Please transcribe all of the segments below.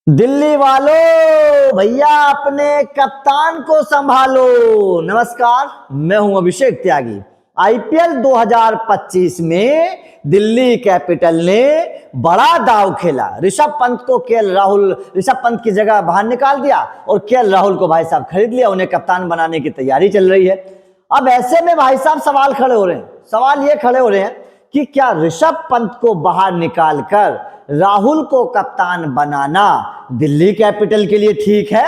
दिल्ली वालों भैया अपने कप्तान को संभालो। नमस्कार, मैं हूं अभिषेक त्यागी। आईपीएल 2025 में दिल्ली कैपिटल ने बड़ा दाव खेला। ऋषभ पंत को ऋषभ पंत की जगह बाहर निकाल दिया और केएल राहुल को भाई साहब खरीद लिया। उन्हें कप्तान बनाने की तैयारी चल रही है। अब ऐसे में भाई साहब सवाल ये खड़े हो रहे हैं कि क्या ऋषभ पंत को बाहर निकालकर राहुल को कप्तान बनाना दिल्ली कैपिटल के लिए ठीक है?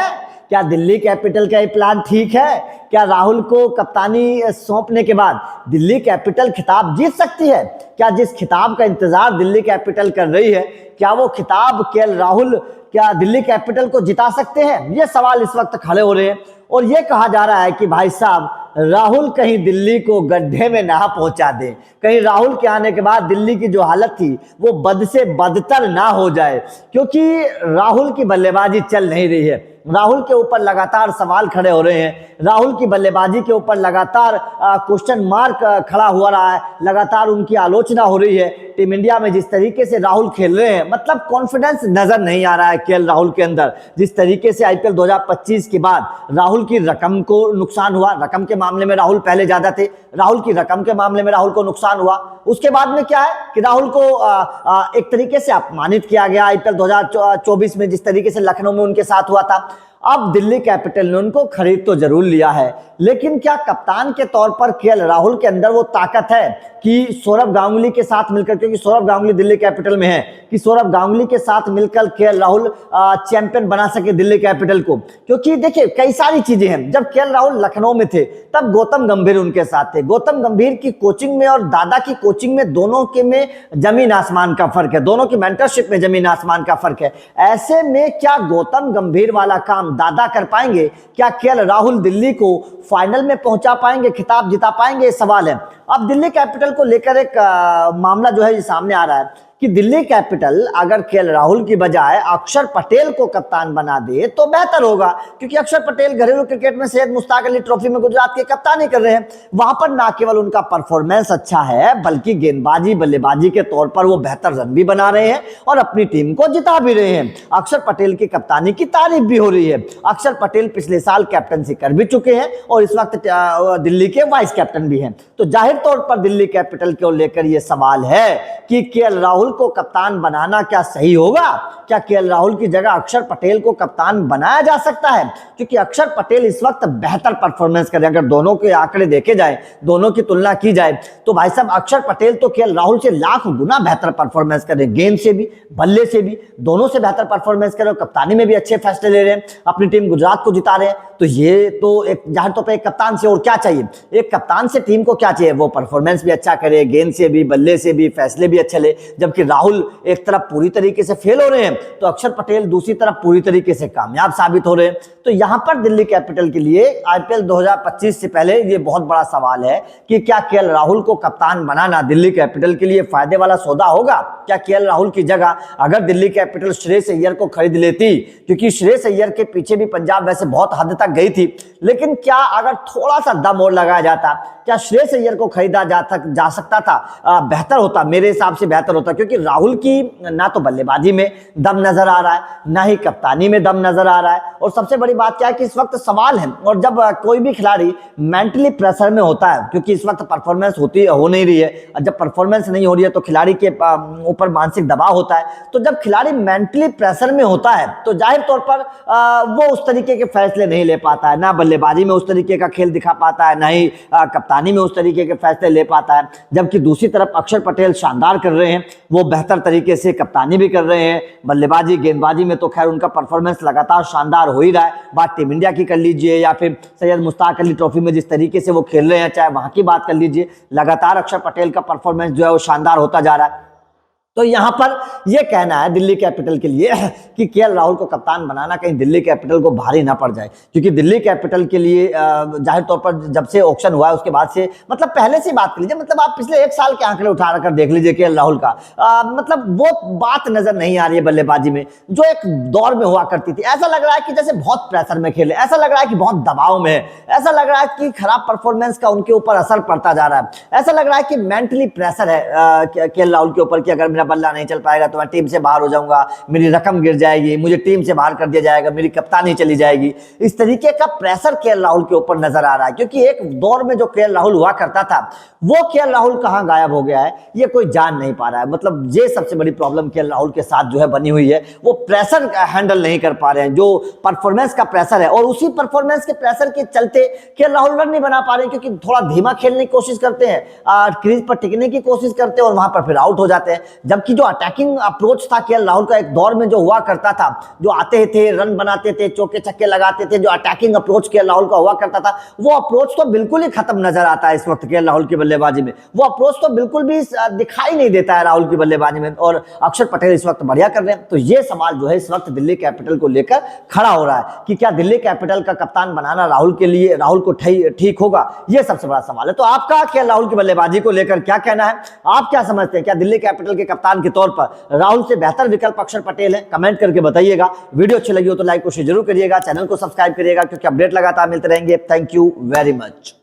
क्या दिल्ली कैपिटल का ये प्लान ठीक है? क्या राहुल को कप्तानी सौंपने के बाद दिल्ली कैपिटल खिताब जीत सकती है? क्या जिस खिताब का इंतजार दिल्ली कैपिटल कर रही है, क्या वो खिताब केएल राहुल क्या दिल्ली कैपिटल को जिता सकते हैं? ये सवाल इस वक्त खड़े हो रहे हैं और ये कहा जा रहा है कि भाई साहब राहुल कहीं दिल्ली को गड्ढे में ना पहुंचा दे, कहीं राहुल के आने के बाद दिल्ली की जो हालत थी वो बद से बदतर ना हो जाए, क्योंकि राहुल की बल्लेबाजी चल नहीं रही है। राहुल के ऊपर लगातार सवाल खड़े हो रहे हैं। राहुल की बल्लेबाजी के ऊपर लगातार क्वेश्चन मार्क खड़ा हुआ रहा है। लगातार उनकी आलोचना हो रही है। टीम इंडिया में जिस तरीके से राहुल खेल रहे हैं, मतलब कॉन्फिडेंस नजर नहीं आ रहा है केएल राहुल के अंदर। जिस तरीके से आईपीएल 2025 के बाद राहुल की रकम को नुकसान हुआ, रकम के मामले में राहुल पहले ज्यादा थे, राहुल की रकम के मामले में राहुल को नुकसान हुआ। उसके बाद में क्या है कि राहुल को एक तरीके से अपमानित किया गया आईपीएल 2024 में, जिस तरीके से लखनऊ में उनके साथ हुआ था। अब दिल्ली कैपिटल ने उनको खरीद तो जरूर लिया है, लेकिन क्या कप्तान के तौर पर केएल राहुल के अंदर वो ताकत है कि सौरव गांगुली के साथ मिलकर, क्योंकि सौरव गांगुली दिल्ली कैपिटल में है, कि सौरव गांगुली के साथ मिलकर केएल राहुल चैंपियन बना सके दिल्ली कैपिटल को? क्योंकि देखिए कई सारी चीजें हैं। जब केएल राहुल लखनऊ में थे तब गौतम गंभीर उनके साथ थे। गौतम गंभीर की कोचिंग में और दादा की कोचिंग में, दोनों के में जमीन आसमान का फर्क है। दोनों की मेंटरशिप में जमीन आसमान का फर्क है। ऐसे में क्या गौतम गंभीर वाला काम दादा कर पाएंगे? क्या केएल राहुल दिल्ली को फाइनल में पहुंचा पाएंगे, खिताब जिता पाएंगे? ये सवाल है। अब दिल्ली कैपिटल को लेकर एक मामला जो है ये सामने आ रहा है कि दिल्ली कैपिटल अगर केएल राहुल की बजाय अक्षर पटेल को कप्तान बना दे तो बेहतर होगा, क्योंकि अक्षर पटेल घरेलू क्रिकेट में सैयद मुश्ताक अली ट्रॉफी में गुजरात के कप्तानी कर रहे हैं। वहां पर ना केवल उनका परफॉर्मेंस अच्छा है, बल्कि गेंदबाजी बल्लेबाजी के तौर पर वो बेहतर रन भी बना रहे हैं और अपनी टीम को जिता भी रहे हैं। अक्षर पटेल की कप्तानी की तारीफ भी हो रही है। अक्षर पटेल पिछले साल कैप्टनसी कर भी चुके हैं और इस वक्त दिल्ली के वाइस कैप्टन भी हैं। तो जाहिर तौर पर दिल्ली कैपिटल को लेकर यह सवाल है कि केएल राहुल को कप्तान बनाना क्या सही होगा? क्या केएल राहुल की जगह अक्षर पटेल को कप्तान बनाया जा सकता है? क्योंकि अक्षर पटेल इस वक्त बेहतर परफॉर्मेंस कर रहे हैं। अगर दोनों के आंकड़े देखे जाए, दोनों की तुलना की जाए, तो भाई साहब अक्षर पटेल तो केएल राहुल से लाख गुना बेहतर परफॉर्मेंस कर रहे हैं। गेंद से भी, बल्ले से भी, दोनों से बेहतर परफॉर्मेंस कर रहे हैं। कप्तानी में भी अच्छे फैसले ले रहे हैं, अपनी टीम गुजरात को जिता रहे हैं। तो ये तो एक जाहिर तौर पर एक कप्तान से और क्या चाहिए? एक कप्तान से टीम को क्या चाहिए? वो परफॉर्मेंस भी अच्छा करे, गेंद से भी, बल्ले से भी, फैसले भी अच्छे ले। जबकि राहुल एक तरफ पूरी तरीके से फेल हो रहे हैं तो अक्षर पटेल दूसरी तरफ पूरी तरीके से कामयाब साबित हो रहे हैं। तो यहां पर दिल्ली कैपिटल के लिए आईपीएल 2025 से पहले ये बहुत बड़ा सवाल है कि क्या केएल राहुल को कप्तान बनाना दिल्ली कैपिटल के लिए फायदे वाला सौदा होगा? क्या केएल राहुल की जगह अगर दिल्ली कैपिटल श्रेयस अय्यर को खरीद लेती, क्योंकि श्रेयस अय्यर के पीछे भी पंजाब वैसे बहुत हद तक गई थी, लेकिन क्या अगर थोड़ा सा दम और लगाया जाता, क्या श्रेयस अय्यर को खरीदा जा सकता था? बेहतर होता, मेरे हिसाब से बेहतर होता, क्योंकि राहुल की ना तो बल्लेबाजी में दम नजर आ रहा है, ना ही कप्तानी में दम नजर आ रहा है। और सबसे बड़ी बात क्या है कि इस वक्त सवाल है, और जब कोई भी खिलाड़ी मेंटली प्रेशर में होता है, क्योंकि इस वक्त परफॉर्मेंस हो नहीं रही है, जब परफॉर्मेंस नहीं हो रही है तो खिलाड़ी के ऊपर मानसिक दबाव होता है। तो जब खिलाड़ी मेंटली प्रेशर में होता है तो जाहिर तौर पर वो उस तरीके के फैसले नहीं ले पाता है, ना बल्लेबाजी में उस तरीके का खेल दिखा पाता है, ना ही कप्तानी में उस तरीके के फैसले ले पाता है। जबकि दूसरी तरफ अक्षर पटेल शानदार कर रहे हैं, वो बेहतर तरीके से कप्तानी भी कर रहे हैं, बल्लेबाजी गेंदबाजी में तो खैर उनका परफॉर्मेंस लगातार शानदार हो ही रहा है। बात टीम इंडिया की कर लीजिए या फिर सैयद मुश्ताक अली ट्रॉफी में जिस तरीके से वो खेल रहे हैं, चाहे वहां की बात कर लीजिए, लगातार अक्षर पटेल का परफॉर्मेंस जो है वो शानदार होता जा रहा है। तो यहां पर यह कहना है दिल्ली कैपिटल के लिए कि केएल राहुल को कप्तान बनाना कहीं दिल्ली कैपिटल को भारी ना पड़ जाए, क्योंकि दिल्ली कैपिटल के लिए जाहिर तौर पर जब से ऑक्शन हुआ है उसके बाद से, मतलब पहले से बात कर लीजिए, मतलब आप पिछले एक साल के आंकड़े उठा कर देख लीजिए केएल राहुल का, मतलब वो बात नजर नहीं आ रही है बल्लेबाजी में जो एक दौर में हुआ करती थी। ऐसा लग रहा है कि जैसे बहुत प्रेशर में खेले, ऐसा लग रहा है कि बहुत दबाव में है, ऐसा लग रहा है कि खराब परफॉर्मेंस का उनके ऊपर असर पड़ता जा रहा है, ऐसा लग रहा है कि मेंटली प्रेशर है केएल राहुल के ऊपर कि अगर मेरा बल्ला नहीं चल पाएगा तो मैं टीम से बाहर हो जाऊंगा, मेरी रकम गिर जाएगी, मुझे टीम से बाहर कर दिया जाएगा, मेरी कप्तानी चली जाएगी। इस तरीके का प्रेशर केएल राहुल के ऊपर नजर आ रहा है, क्योंकि एक दौर में जो केएल राहुल हुआ करता था वो केएल राहुल कहां गायब हो गया है ये कोई जान नहीं पा रहा है। मतलब ये सबसे बड़ी प्रॉब्लम केएल राहुल के साथ जो है बनी हुई है, वो प्रेशर हैंडल नहीं कर पा रहे हैं, जो परफॉर्मेंस का प्रेशर है, और उसी परफॉर्मेंस के प्रेशर के चलते केएल राहुल रन नहीं बना पा रहे हैं, क्योंकि थोड़ा धीमा खेलने की कोशिश करते हैं, क्रीज पर टिकने की कोशिश करते हैं और वहां पर फिर आउट हो जाते हैं। जबकि जो अटैकिंग अप्रोच था केएल राहुल का एक दौर में जो हुआ करता था, जो आते थे रन बनाते थे, चौके छक्के लगाते थे, जो अटैकिंग अप्रोच केएल राहुल का हुआ करता था, वो अप्रोच तो बिल्कुल ही खत्म नजर आता है इस वक्त केएल राहुल की बल्लेबाजी में। वो अप्रोच तो बिल्कुल भी दिखाई नहीं देता है राहुल की बल्लेबाजी में, और अक्षर पटेल इस वक्त बढ़िया कर रहे हैं। तो ये सवाल जो है इस वक्त दिल्ली कैपिटल को लेकर खड़ा हो रहा है कि क्या दिल्ली कैपिटल का कप्तान बनाना राहुल के लिए, राहुल को ठीक होगा, ये सबसे बड़ा सवाल है। तो आपका क्या राहुल की बल्लेबाजी को लेकर क्या कहना है, आप क्या समझते हैं, क्या दिल्ली कैपिटल के कप्तान के तौर पर राहुल से बेहतर विकल्प अक्षर पटेल है? कमेंट करके बताइएगा। वीडियो अच्छी लगी हो तो लाइक को जरूर करिएगा, चैनल को सब्सक्राइब करिएगा, क्योंकि अपडेट लगातार मिलते रहेंगे। Thank you very much.